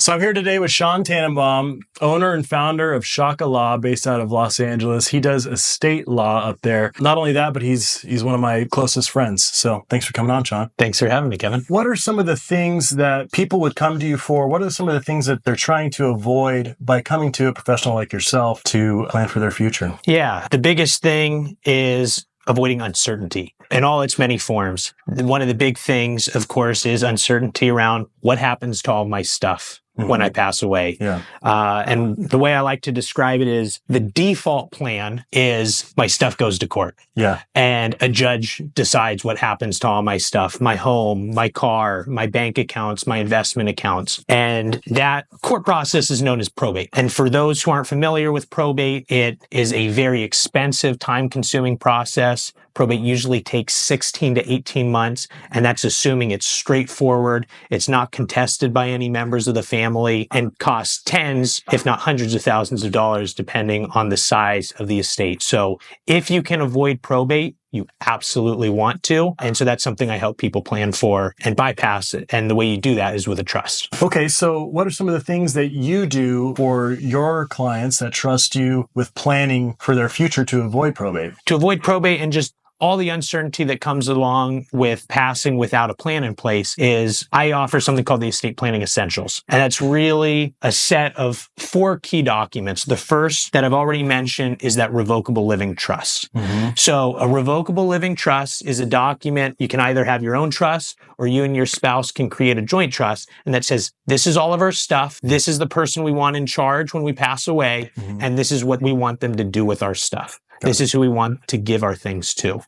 So I'm here today with Sean Tannenbaum, owner and founder of Shaka Law, based out of Los Angeles. He does estate law up there. Not only that, but he's one of my closest friends. So thanks for coming on, Sean. Thanks for having me, Kevin. What are some of the things that people would come to you for? What are some of the things that they're trying to avoid by coming to a professional like yourself to plan for their future? Yeah, the biggest thing is avoiding uncertainty in all its many forms. One of the big things, of course, is uncertainty around what happens to all my stuff when I pass away. Yeah. And the way I like to describe it is the default plan is my stuff goes to court. Yeah. And a judge decides what happens to all my stuff, my home, my car, my bank accounts, my investment accounts. And that court process is known as probate. And for those who aren't familiar with probate, it is a very expensive, time-consuming process. Probate usually takes 16 to 18 months, and that's assuming it's straightforward, it's not contested by any members of the family, and costs tens, if not hundreds of thousands of dollars, depending on the size of the estate. So if you can avoid probate, you absolutely want to. And so that's something I help people plan for and bypass it. And the way you do that is with a trust. Okay, so what are some of the things that you do for your clients that trust you with planning for their future to avoid probate? To avoid probate and just all the uncertainty that comes along with passing without a plan in place is I offer something called the Estate Planning Essentials. And that's really a set of 4 key documents. The first that I've already mentioned is that Revocable Living Trust. So a Revocable Living Trust is a document you can either have your own trust or you and your spouse can create a joint trust. And that says, this is all of our stuff. This is the person we want in charge when we pass away. And this is what we want them to do with our stuff. This is who we want to give our things to.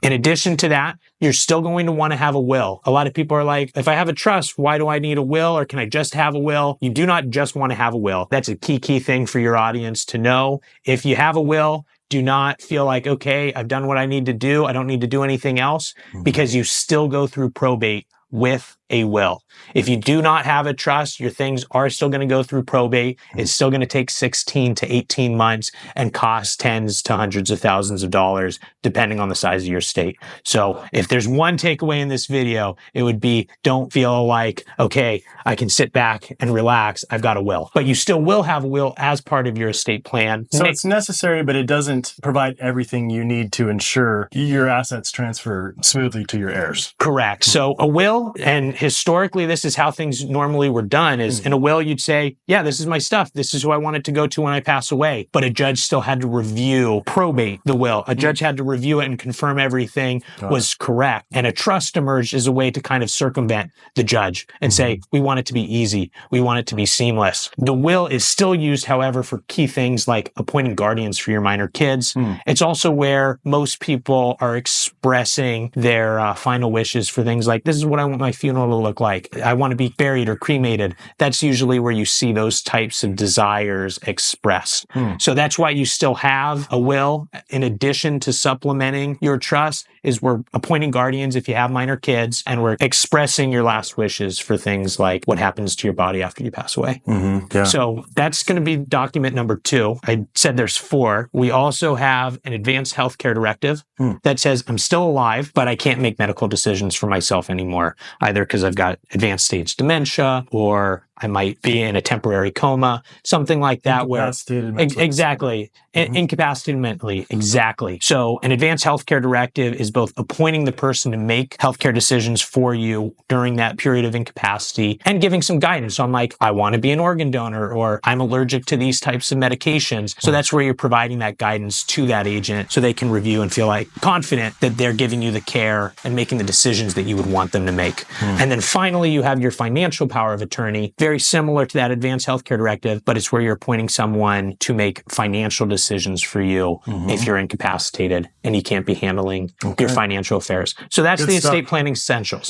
In addition to that, you're still going to want to have a will. A lot of people are like, if I have a trust, why do I need a will? Or can I just have a will? You do not just want to have a will. That's a key thing for your audience to know. If you have a will, do not feel like, okay, I've done what I need to do. I don't need to do anything else, because you still go through probate with a will. If you do not have a trust, your things are still going to go through probate. It's still going to take 16 to 18 months and cost tens to hundreds of thousands of dollars, depending on the size of your estate. So if there's one takeaway in this video, it would be don't feel like, okay, I can sit back and relax. I've got a will. But you still will have a will as part of your estate plan. So it's necessary, but it doesn't provide everything you need to ensure your assets transfer smoothly to your heirs. Correct. So a will, and historically, this is how things normally were done, is in a will, you'd say, yeah, this is my stuff. This is who I want it to go to when I pass away. But a judge still had to review, probate the will. A judge had to review it and confirm everything was correct. And a trust emerged as a way to kind of circumvent the judge and say, we want it to be easy. We want it to be seamless. The will is still used, however, for key things like appointing guardians for your minor kids. It's also where most people are expressing their final wishes for things like, this is what I want my funeral to look like. I want to be buried or cremated. That's usually where you see those types of desires expressed. So that's why you still have a will. In addition to supplementing your trust, is we're appointing guardians if you have minor kids, and we're expressing your last wishes for things like what happens to your body after you pass away. So that's going to be document number 2. I said there's 4. We also have an advanced healthcare directive that says I'm still alive, but I can't make medical decisions for myself anymore, either because I've got advanced stage dementia or I might be in a temporary coma, something like that. Exactly. Incapacitated mentally. Exactly. So an advanced healthcare directive is both appointing the person to make healthcare decisions for you during that period of incapacity and giving some guidance. So I'm like, I want to be an organ donor, or I'm allergic to these types of medications. So that's where you're providing that guidance to that agent so they can review and feel like confident that they're giving you the care and making the decisions that you would want them to make. And then finally, you have your financial power of attorney. Very similar to that advanced healthcare directive, but it's where you're appointing someone to make financial decisions for you if you're incapacitated and you can't be handling your financial affairs. So that's the estate planning essentials.